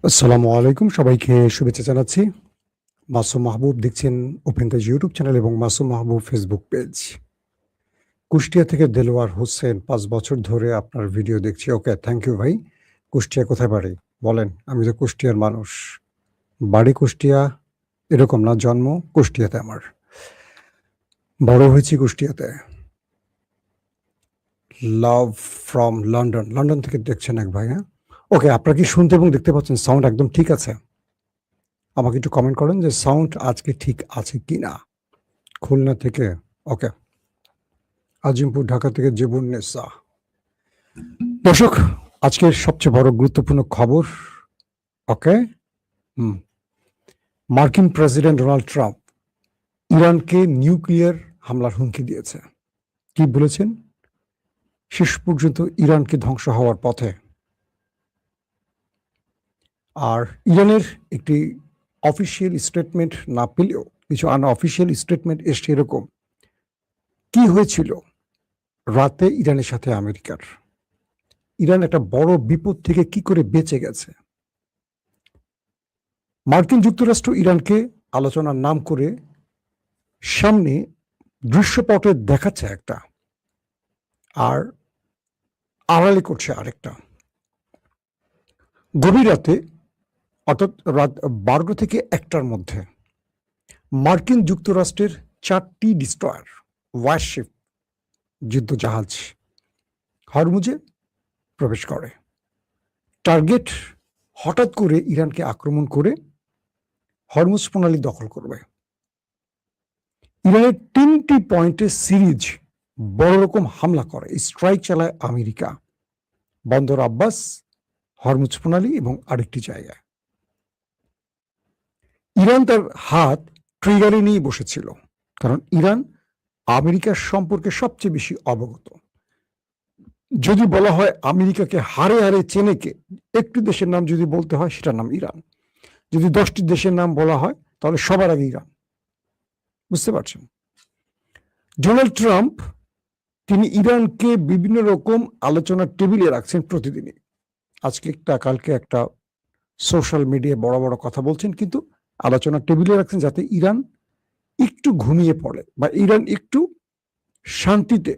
আসসালামু আলাইকুম, সবাইকে শুভেচ্ছা জানাচ্ছি। মাসুম মাহবুব দেখছেন ওপেন দ্য ইউটিউব চ্যানেল এবং মাসুম মাহবুব ফেসবুক পেজ। কুষ্টিয়া থেকে দেলোয়ার হোসেন ৫ বছর ধরে আপনার ভিডিও দেখছি। ওকে, থ্যাংক ইউ ভাই। কুষ্টিয়া কোথায় বাড়ি? বলেন। আমি তো কুষ্টিয়ার মানুষ। বাড়ি কুষ্টিয়া এরকম না, জন্ম কুষ্টিয়াতে আমার। বড় হয়েছি কুষ্টিয়াতে। Love from London. লন্ডন থেকে দেখছেন এক ভাই, হ্যাঁ? ওকে, আপনারা কি শুনতে এবং দেখতে পাচ্ছেন? সাউন্ড একদম ঠিক আছে? আমাকে একটু কমেন্ট করেন যে সাউন্ড আজকে ঠিক আছে কিনা। খুলনা থেকে, ওকে। আজিমপুর, ঢাকা থেকে জেবুন্নেসা। দর্শক, আজকের সবচেয়ে বড় গুরুত্বপূর্ণ খবর, ওকে। মার্কিন প্রেসিডেন্ট ডোনাল্ড ট্রাম্প ইরানকে নিউক্লিয়ার হামলার হুমকি দিয়েছে। কি বলেছেন? শেষ পর্যন্ত ইরানকে ধ্বংস হওয়ার পথে। আর ইরানের একটি অফিসিয়াল স্টেটমেন্ট না পেলেও কিছু আনঅফিসিয়াল স্টেটমেন্ট এসছে এরকম। কি হয়েছিল রাতে ইরানের সাথে আমেরিকার? ইরান একটা বড় বিপদ থেকে কি করে বেঁচে গেছে? মার্কিন যুক্তরাষ্ট্র ইরানকে আলোচনার নাম করে সামনে দৃশ্যপটে দেখাচ্ছে একটা, আর আড়ালে করছে আরেকটা। গভীর রাতে, অর্থাৎ রাত 12টা থেকে 1টার মধ্যে মার্কিন যুক্তরাষ্ট্রের 4টি ডিস্ট্রয়ার, ওয়ারশিপ, যুদ্ধ জাহাজ হরমুজে প্রবেশ করে। টার্গেট হঠাৎ করে ইরানকে আক্রমণ করে হরমুজ প্রণালী দখল করবে। ইরানের 3টি পয়েন্টে সিরিজ বড় রকম হামলা করে, স্ট্রাইক চালায় আমেরিকা। বন্দর আব্বাস, হরমুজ প্রণালী এবং আরেকটি জায়গায়। ইরান তার হাত ট্রিগারে নিয়ে বসেছিল, কারণ ইরান আমেরিকার সম্পর্কে সবচেয়ে বেশি অবগত। যদি বলা হয় আমেরিকাকে হারে হারে চেনে কে, একটি দেশের নাম যদি বলতে হয় সেটার নাম ইরান। যদি 10টি দেশের নাম বলা হয় তাহলে সবার আগে ইরান। বুঝতে পারছেন? ডোনাল্ড ট্রাম্প তিনি ইরানকে বিভিন্ন রকম আলোচনার টেবিলে রাখছেন প্রতিদিনই। আজকে একটা, কালকে একটা, সোশ্যাল মিডিয়ায় বড় বড় কথা বলছেন, কিন্তু আলোচনার টেবিলে রাখছেন যাতে ইরান একটু ঘুমিয়ে পড়ে বা ইরান একটু শান্তিতে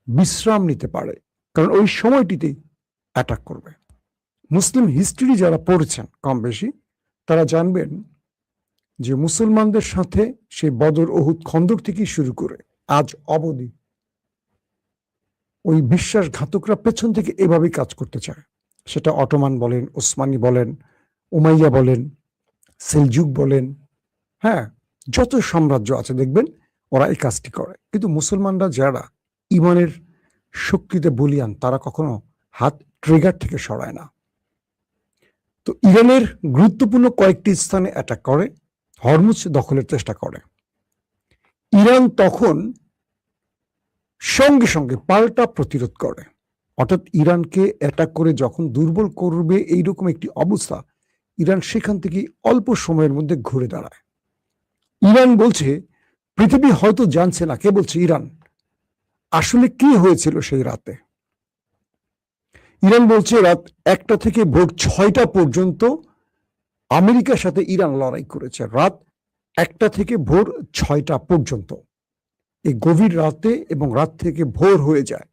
বিশ্রাম নিতে পারে, কারণ ওই সময়টিতেই অ্যাটাক করবে। মুসলিম হিস্ট্রি যারা পড়েছেন কম বেশি, তারা জানবেন যে মুসলমানদের সাথে সেই বদর, উহুদ, খন্দক থেকে শুরু করে আজ অবধি ওই বিশ্বাসঘাতকরা পেছন থেকে এভাবেই কাজ করতে চায়। সেটা অটোমান বলেন, ওসমানী বলেন, উমাইয়া বলেন, সেলজুক বলেন, হ্যাঁ, যত সাম্রাজ্য আছে দেখবেন ওরা এই কাজটি করে। কিন্তু মুসলমানরা যারা ইমানের শক্তিতে বলিয়ান, তারা কখনো হাত ট্রিগার থেকে সরায় না। তো ইরানের গুরুত্বপূর্ণ কয়েকটি স্থানে অ্যাটাক করে, হরমুজ দখলের চেষ্টা করে। ইরান তখন সঙ্গে সঙ্গে পাল্টা প্রতিরোধ করে, অর্থাৎ ইরানকে অ্যাটাক করে যখন দুর্বল করবে এইরকম একটি অবস্থা, ইরান সেখান থেকে অল্প সময়ের মধ্যে ঘুরে দাঁড়ায়। ইরান বলছে পৃথিবী হয়তো জানছে না, কে বলছে? ইরান। আসলে কি হয়েছিল সেই রাতে? ইরান বলছে রাত 1টা থেকে ভোর 6টা পর্যন্ত আমেরিকার সাথে ইরান লড়াই করেছে। রাত 1টা থেকে ভোর 6টা পর্যন্ত, এই গভীর রাতে এবং রাত থেকে ভোর হয়ে যায়,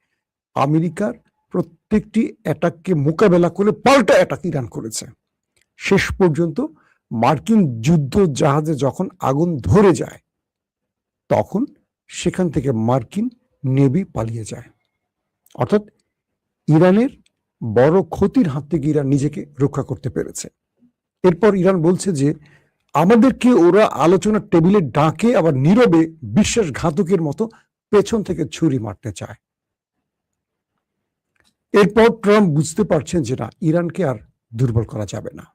আমেরিকার প্রত্যেকটি অ্যাটাককে মোকাবেলা করে পাল্টা অ্যাটাক ইরান করেছে। শেষ পর্যন্ত মার্কিন যুদ্ধ জাহাজে যখন আগুন ধরে যায়, তখন সেখান থেকে মার্কিন নেভি পালিয়ে যায়। অর্থাৎ ইরানের বড় ক্ষতির হাত থেকে ইরান নিজেকে রক্ষা করতে পেরেছে। এরপর ইরান বলছে যে আমাদেরকে ওরা আলোচনার টেবিলে ডাকে, আবার নীরবে বিশ্বাসঘাতকের মতো পেছন থেকে ছুরি মারতে চায়। এরপর ট্রাম্প বুঝতে পারছেন যে না, ইরানকে আর দুর্বল করা যাবে না।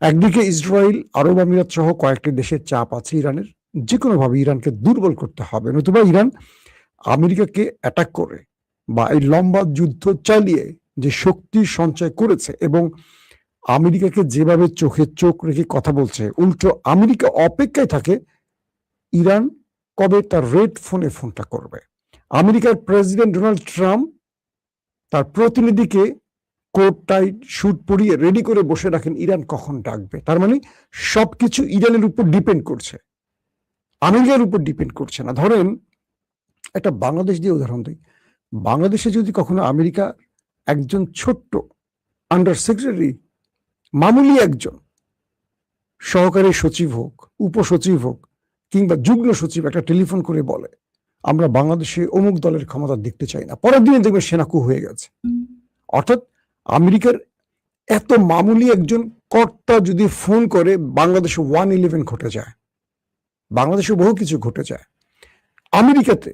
একদিকে ইসরায়েল, আরব আমিরাত সহ কয়েকটি দেশের চাপ আছে ইরানের, যে কোনোভাবে ইরানকে দুর্বল করতে হবে, নতুবা ইরান আমেরিকাকে অ্যাটাক করে বা এই লম্বা যুদ্ধ চালিয়ে যে শক্তি সঞ্চয় করেছে এবং আমেরিকাকে যেভাবে চোখে চোখ রেখে কথা বলছে, উল্টো আমেরিকা অপেক্ষায় থাকে ইরান কবে তার রেড ফোনে ফোনটা করবে। আমেরিকার প্রেসিডেন্ট ডোনাল্ড ট্রাম্প তার প্রতিনিধিকে কোট টাইট শুট পরিয়ে রেডি করে বসে রাখেন ইরান কখন ডাকবে। তার মানে সবকিছু ইরানের উপর ডিপেন্ড করছে, আমেরিকার উপর ডিপেন্ড করছে না। ধরেন একটা বাংলাদেশ দিয়ে উদাহরণ দিই, বাংলাদেশে যদি কখনো আমেরিকা একজন ছোট্ট আন্ডার সেক্রেটারি, মামুলি একজন সহকারী সচিব হোক, উপসচিব হোক কিংবা যুগ্ম সচিব একটা টেলিফোন করে বলে আমরা বাংলাদেশে অমুক দলের ক্ষমতা দেখতে চাই না, পরের দিনে দেখবে সেনাকু হয়ে গেছে। অর্থাৎ আমেরিকার এত মামুলি একজন কর্তা যদি ফোন করে, বাংলাদেশে 111 ঘটে যায়, বাংলাদেশে বহু কিছু ঘটে যায়। আমেরিকাতে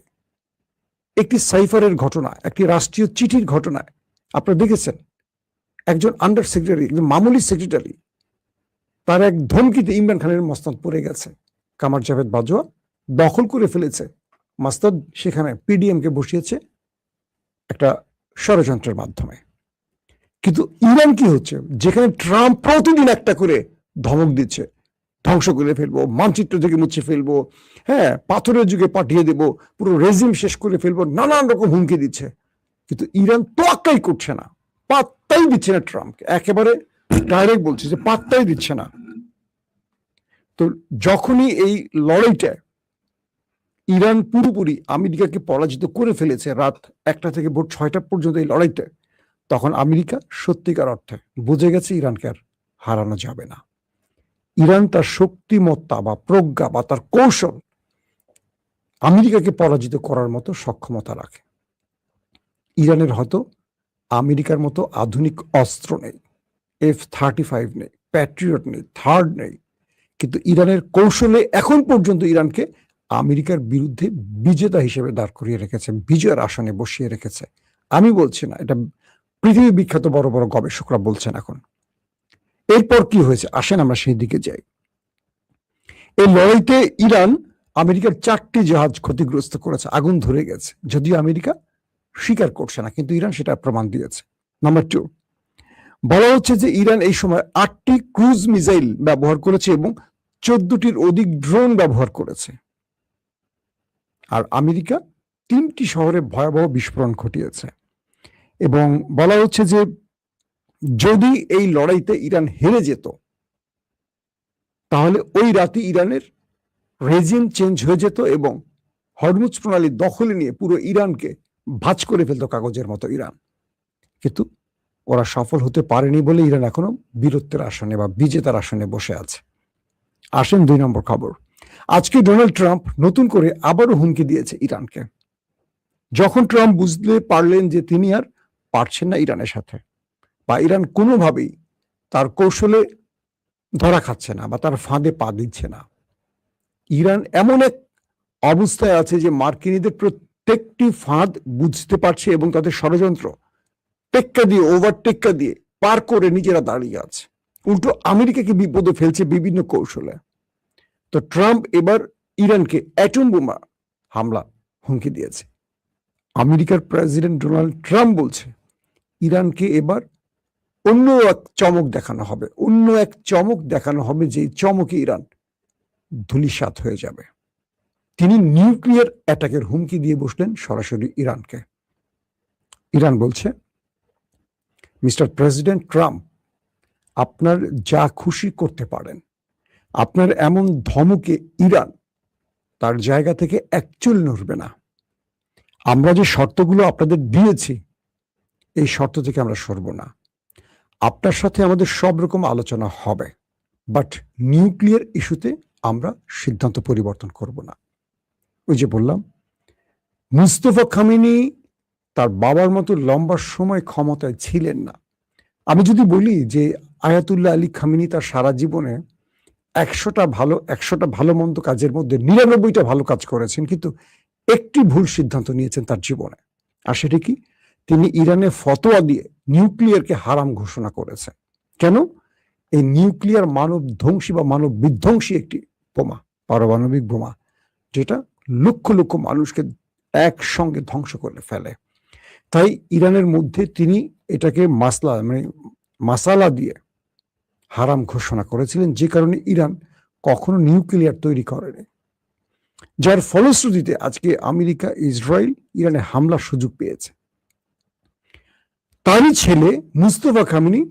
একটি সাইফারের ঘটনা, একটি রাষ্ট্রীয় চিঠির ঘটনায় আপনারা দেখেছেন একজন আন্ডার সেক্রেটারি, একজন মামুলি সেক্রেটারি, তার এক ধমকিতে ইমরান খানের মসনদ পড়ে গেছে। কামার জাভেদ বাজওয়া দখল করে ফেলেছে মসনদ, সেখানে পিডিএম কে বসিয়েছে একটা ষড়যন্ত্রের মাধ্যমে। কিন্তু ইরান কি হচ্ছে, যেখানে ট্রাম্প প্রতিদিন একটা করে ধমক দিচ্ছে, ধ্বংস করে ফেলবো, মানচিত্র থেকে মুছে ফেলবো, হ্যাঁ পাথরের যুগে পাঠিয়ে দেব, পুরো রেজিম শেষ করে ফেলবো, নানান রকম হুমকি দিচ্ছে, কিন্তু ইরান তোয়াক্কাই করছে না, পাত্তাই দিচ্ছে না ট্রাম্পকে, একেবারে ডাইরেক্ট বলছে যে পাত্তাই দিচ্ছে না। তো যখনই এই লড়াইটা ইরান পুরোপুরি আমেরিকাকে পরাজিত করে ফেলেছে, রাত 1টা থেকে ভোর 6টা পর্যন্ত এই লড়াইটা, তখন আমেরিকা সত্যিকার অর্থে বুঝে গেছে ইরানকে আর হারানো যাবে না। ইরান তার শক্তিমত্তা বা প্রজ্ঞা বা তার কৌশল আমেরিকাকে পরাজিত করার মতো সক্ষমতা রাখে। ইরানের হয়তো আমেরিকার মতো আধুনিক অস্ত্র নেই, F-35 নেই, প্যাট্রিয়ট নেই, থার্ড নেই, কিন্তু ইরানের কৌশলে এখন পর্যন্ত ইরানকে আমেরিকার বিরুদ্ধে বিজেতা হিসেবে দাঁড় করিয়ে রেখেছে, বিজয়ের আসনে বসিয়ে রেখেছে। আমি বলছি না, এটা পৃথিবী বিখ্যাত বড় বড় গবেষকরা বলছেন। এখন এরপর কি হয়েছে আসেন আমরা সেই দিকে যাই। এই লড়াইতে ইরান আমেরিকার 4টি জাহাজ ক্ষতিগ্রস্ত করেছে, আগুন ধরে গেছে, যদিও আমেরিকা স্বীকার করছে না, কিন্তু ইরান সেটা প্রমাণ দিয়েছে। নাম্বার 2, বলা হচ্ছে যে ইরান এই সময় 8টি ক্রুজ মিসাইল ব্যবহার করেছে এবং 14টির অধিক ড্রোন ব্যবহার করেছে। আর আমেরিকা 3টি শহরে ভয়াবহ বিস্ফোরণ ঘটিয়েছে। এবং বলা হচ্ছে যে যদি এই লড়াইতে ইরান হেরে যেত, তাহলে ওই রাতে ইরানের রেজিম চেঞ্জ হয়ে যেত এবং হরমুজ প্রণালী দখলে নিয়ে পুরো ইরানকে ভাঁজ করে ফেলতো কাগজের মতো ইরান। কিন্তু ওরা সফল হতে পারেনি বলে ইরান এখনো বীরত্বের আসনে বা বিজেতার আসনে বসে আছে। আসেন 2 নম্বর খবর। আজকে ডোনাল্ড ট্রাম্প নতুন করে আবারও হুমকি দিয়েছে ইরানকে। যখন ট্রাম্প বুঝতে পারলেন যে তিনি আর পারছেন না ইরানের সাথে, বা ইরান কোনোভাবেই তার কৌশলে ধরা খাচ্ছে না বা তার ফাঁদে পা দিচ্ছে না, ইরান এমন এক অবস্থায় আছে যে মার্কিনীদের প্রত্যেকটি ফাঁদ বুঝতে পারছে এবং তাদের ষড়যন্ত্র টেক্কা দিয়ে, ওভারটেক্কা দিয়ে পার করে নিজেরা দাঁড়িয়ে আছে, উল্টো আমেরিকাকে বিপদে ফেলছে বিভিন্ন কৌশলে। তো ট্রাম্প এবার ইরানকে অ্যাটম বোমা হামলা হুমকি দিয়েছে। আমেরিকার প্রেসিডেন্ট ডোনাল্ড ট্রাম্প বলছে ইরানকে এবার অন্য এক চমক দেখানো হবে, অন্য এক চমক দেখানো হবে, যে চমকে ইরান ধূলিসাৎ হয়ে যাবে। তিনি নিউক্লিয়ার অ্যাটাকের হুমকি দিয়ে বসলেন সরাসরি ইরানকে। ইরান বলছে, মিস্টার প্রেসিডেন্ট ট্রাম্প, আপনার যা খুশি করতে পারেন, আপনার এমন ধমকে ইরান তার জায়গা থেকে একচুল নড়বে না। আমরা যে শর্তগুলো আপনাদের দিয়েছি, এই শর্ত থেকে আমরা সরব না। আপনার সাথে আমাদের সব রকম আলোচনা হবে, বাট নিউক্লিয়ার ইস্যুতে আমরা সিদ্ধান্ত পরিবর্তন করব না। ওই যে বললাম, মুস্তফা খামেনি তার বাবার মতো লম্বা সময় ক্ষমতায় ছিলেন না। আমি যদি বলি যে আয়াতুল্লাহ আলী খামেনি তার সারা জীবনে 100টা ভালো মন্দ কাজের মধ্যে 99টা ভালো কাজ করেছেন, কিন্তু একটি ভুল সিদ্ধান্ত নিয়েছেন তার জীবনে। আর সেটা কি? তিনি ইরানে ফতোয়া দিয়ে নিউক্লিয়ারকে হারাম ঘোষণা করেছেন। কেন? এই নিউক্লিয়ার মানব ধ্বংসী বা মানব বিধ্বংসী একটি বোমা, পারমাণবিক বোমা, যেটা লক্ষ লক্ষ মানুষকে একসঙ্গে ধ্বংস করে ফেলে। তাই ইরানের মধ্যে তিনি এটাকে মাসালা দিয়ে হারাম ঘোষণা করেছিলেন, যে কারণে ইরান কখনো নিউক্লিয়ার তৈরি করেনি। যার ফলশ্রুতিতে আজকে আমেরিকা, ইসরায়েল ইরানে হামলার সুযোগ পেয়েছে। তারই ছেলে মুস্তফা খামেনি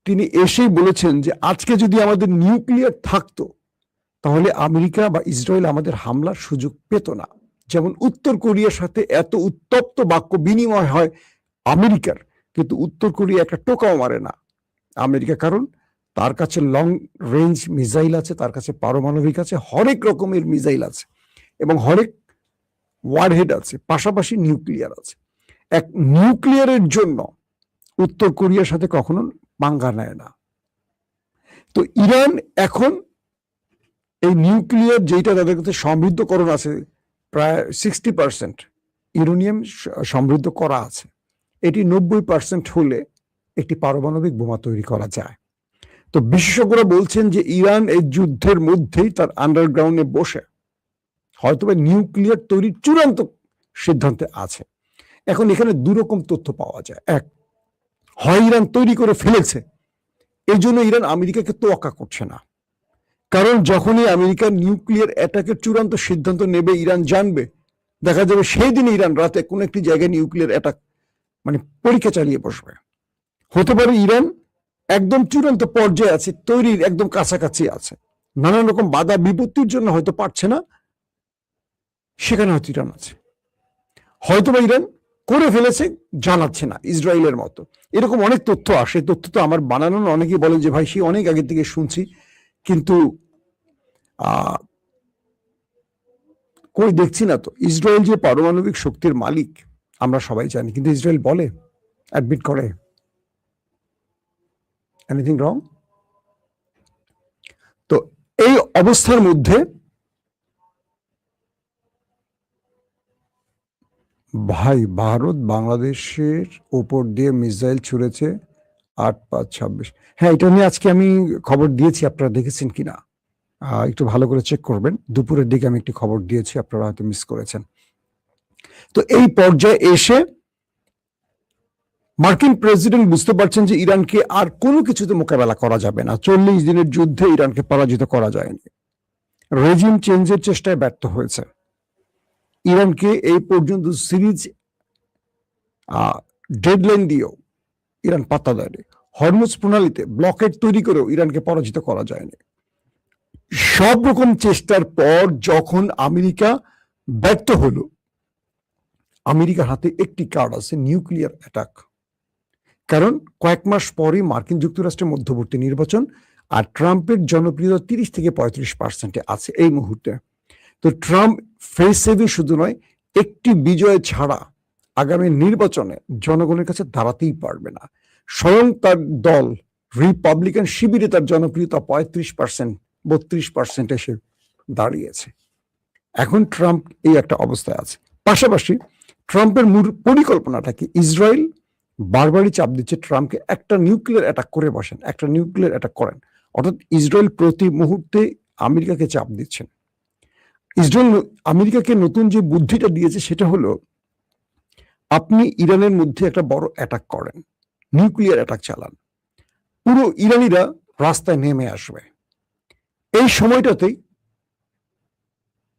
তিনি এসেই বলেছেন যে আজকে যদি আমাদের নিউক্লিয়ার থাকতো তাহলে আমেরিকা বা ইসরায়েল আমাদের হামলার সুযোগ পেত না। যেমন উত্তর কোরিয়ার সাথে এত উত্তপ্ত বাক্য বিনিময় হয় আমেরিকার, কিন্তু উত্তর কোরিয়া একটা টোকাও মারে না আমেরিকা, কারণ তার কাছে লং রেঞ্জ মিসাইল আছে, তার কাছে পারমাণবিক আছে, হরেক রকমের মিসাইল আছে এবং হরেক ওয়ারহেড আছে, পাশাপাশি নিউক্লিয়ার আছে। এক নিউক্লিয়ারের জন্য উত্তর কোরিয়ার সাথে কখনো পাঙ্গা নেয় না। তো ইরান এখন এই নিউক্লিয়ার যেটা তাদের কাছে সমৃদ্ধকরণ আছে, প্রায় 60% ইউরেনিয়াম সমৃদ্ধ করা আছে, এটি 90% হলে একটি পারমাণবিক বোমা তৈরি করা যায়। তো বিশেষজ্ঞরা বলছেন যে ইরান এই যুদ্ধের মধ্যেই তার আন্ডারগ্রাউন্ডে বসে হয়তোবা নিউক্লিয়ার তৈরির চূড়ান্ত সিদ্ধান্তে আছে। এখন এখানে দুরকম তথ্য পাওয়া যায়। এক, হয় ইরান তৈরি করে ফেলেছে, এই জন্য ইরান আমেরিকাকে তোয়াক্কা করছে না, কারণ যখনই আমেরিকার নিউক্লিয়ার অ্যাটাকের চূড়ান্ত সিদ্ধান্ত নেবে ইরান জানবে, দেখা যাবে সেই দিন ইরান রাতে কোন একটি জায়গায় নিউক্লিয়ার অ্যাটাক মানে পরীক্ষা চালিয়ে বসবে। হতে পারে ইরান একদম চূড়ান্ত পর্যায়ে আছে, তৈরির একদম কাছাকাছি আছে, নানান রকম বাধা বিপত্তির জন্য হয়তো পারছে না, সেখানে হয়তো ইরান আছে, হয়তোবা ইরান করে ফেলেছে জানাচ্ছে না, ইসরায়েলের মতো। এরকম অনেক তথ্য আসে, তথ্য তো আমার বানানো না, অনেকেই বলেন যে ভাই সে অনেক আগে থেকে শুনছি, কিন্তু কই দেখছি না তো। ইসরায়েল যে পারমাণবিক শক্তির মালিক আমরা সবাই জানি, কিন্তু ইসরায়েল বলে, অ্যাডমিট করে। Anything wrong? তো এই অবস্থার মধ্যে ভাই ভারত বাংলাদেশের উপর দিয়ে মিসাইল ছুড়েছে 8/5/26। হ্যাঁ, এটা নিয়ে আজকে আমি খবর দিয়েছি, আপনারা দেখেছেন কিনা একটু ভালো করে চেক করবেন। দুপুরের দিকে আমি একটি খবর দিয়েছি, আপনারা হয়তো মিস করেছেন। তো এই পর্যায়ে এসে মার্কিন প্রেসিডেন্ট বুঝতে পারছেন যে ইরানকে আর কোনো কিছুতে মোকাবেলা করা যাবে না। 40 দিনের যুদ্ধে ইরানকে পরাজিত করা যায়নি, রেজিম চেঞ্জের চেষ্টায় ব্যর্থ হয়েছে। ইরানকে এই পর্যন্ত সিরিজ ডেডলাইন দিয়েও ইরান পাত্তা দেয়নি, হরমুজ প্রণালীতে ব্লকেট তৈরি করেও ইরানকে পরাজিত করা যায়নি। সব রকম চেষ্টার পর যখন আমেরিকা ব্যর্থ হলো, আমেরিকার হাতে একটি কার্ড আছে, নিউক্লিয়ার অ্যাটাক। কারণ কয়েক মাস পরে মার্কিন যুক্তরাষ্ট্রের মধ্যবর্তী নির্বাচন, আর ট্রাম্পের জনপ্রিয়তা 30-35% আছে এই মুহূর্তে। তো ট্রাম্প ফেস সেভিং শুধু নয়, একটি বিজয় ছাড়া আগামী নির্বাচনে জনগণের কাছে দাঁড়াতেই পারবে না। স্বয়ং তার দল রিপাবলিকান শিবিরে তার জনপ্রিয়তা 35%-32% এসে দাঁড়িয়েছে। এখন ট্রাম্প এই একটা অবস্থায় আছে। পাশাপাশি ট্রাম্পের মূল পরিকল্পনাটা কি? ইসরায়েল বারবারই চাপ দিচ্ছে ট্রাম্পকে, একটা নিউক্লিয়ার অ্যাটাক করে বসেন, একটা নিউক্লিয়ার অ্যাটাক করেন। অর্থাৎ ইসরায়েল প্রতি মুহূর্তে আমেরিকাকে চাপ দিচ্ছেন। ইসরায়েল আমেরিকাকে নতুন যে বুদ্ধিটা দিয়েছে সেটা হলো, আপনি ইরানের মধ্যে একটা বড় অ্যাটাক করেন, নিউক্লিয়ার অ্যাটাক চালান, পুরো ইরানিরা রাস্তায় নেমে আসবে। এই সময়টাতেই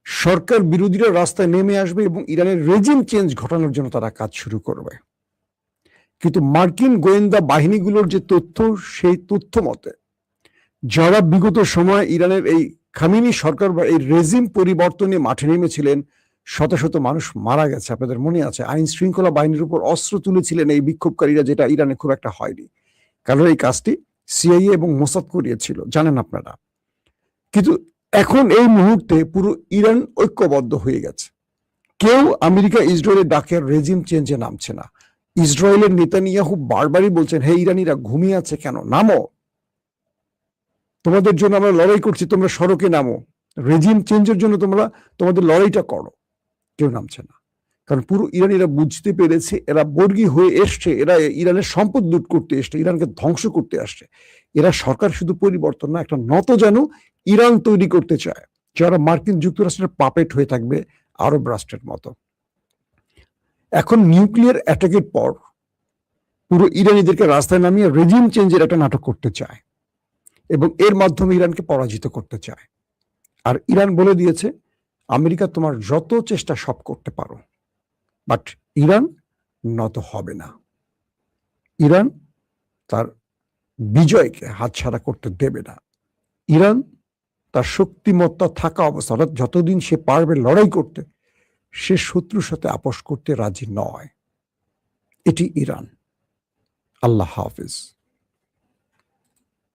সরকার বিরোধীরা রাস্তায় নেমে আসবে এবং ইরানের রেজিম চেঞ্জ ঘটানোর জন্য তারা কাজ শুরু করবে। কিন্তু মার্কিন গোয়েন্দা বাহিনীগুলোর যে তথ্য, সেই তথ্য মতে যারা বিগত সময় ইরানের এই খামেনি সরকার বা এই রেজিম পরিবর্তনে মাঠে নেমেছিলেন, শত শত মানুষ মারা গেছে। আপনাদের মনে আছে, আইন শৃঙ্খলা বাহিনীর উপর অস্ত্র তুলেছিলেন এই বিক্ষোভকারীরা, যেটা ইরানে খুব একটা হয়নি, কারণ এই কাজটি সিআইএ এবং মোসাদ করিয়েছিল, জানেন আপনারা। কিন্তু এখন এই মুহূর্তে পুরো ইরান ঐক্যবদ্ধ হয়ে গেছে। কেউ আমেরিকা ইসরায়েলের ডাকে রেজিম চেঞ্জে নামছে না। ইসরায়েলের নেতানিয়াহু বারবারই বলছেন, হে ইরানিরা ঘুমিয়ে আছে কেন, নামো, তোমাদের জন্য আমরা লড়াই করছি, তোমরা সড়কে নামো, রেজিম চেঞ্জের জন্য তোমরা তোমাদের লড়াইটা করো। কেউ নামছে না, কারণ পুরো ইরানিরা বুঝতে পেরেছে এরা বর্গী হয়ে এসছে, এরা ইরানের সম্পদ লুট করতে এসছে, ইরানকে ধ্বংস করতে আসছে। এরা সরকার শুধু পরিবর্তন না, একটা নতজানু ইরান তৈরি করতে চায়, যারা মার্কিন যুক্তরাষ্ট্রের পাপেট হয়ে থাকবে আরব রাষ্ট্রের মতো। এখন নিউক্লিয়ার অ্যাটাকের পর পুরো ইরানিদেরকে রাস্তায় নামিয়ে রেজিম চেঞ্জের একটা নাটক করতে চায় এবং এর মাধ্যমে ইরানকে পরাজিত করতে চায়। আর ইরান বলে দিয়েছে, আমেরিকা তোমার যত চেষ্টা সব করতে পারো, বাট ইরান নত হবে না। ইরান তার বিজয়কে হাতছাড়া করতে দেবে না। ইরান তার শক্তিমত্তা থাকা অবস্থা, অর্থাৎ যতদিন সে পারবে লড়াই করতে, সে শত্রুর সাথে আপোষ করতে রাজি নয়। এটি ইরান। আল্লাহ হাফিজ।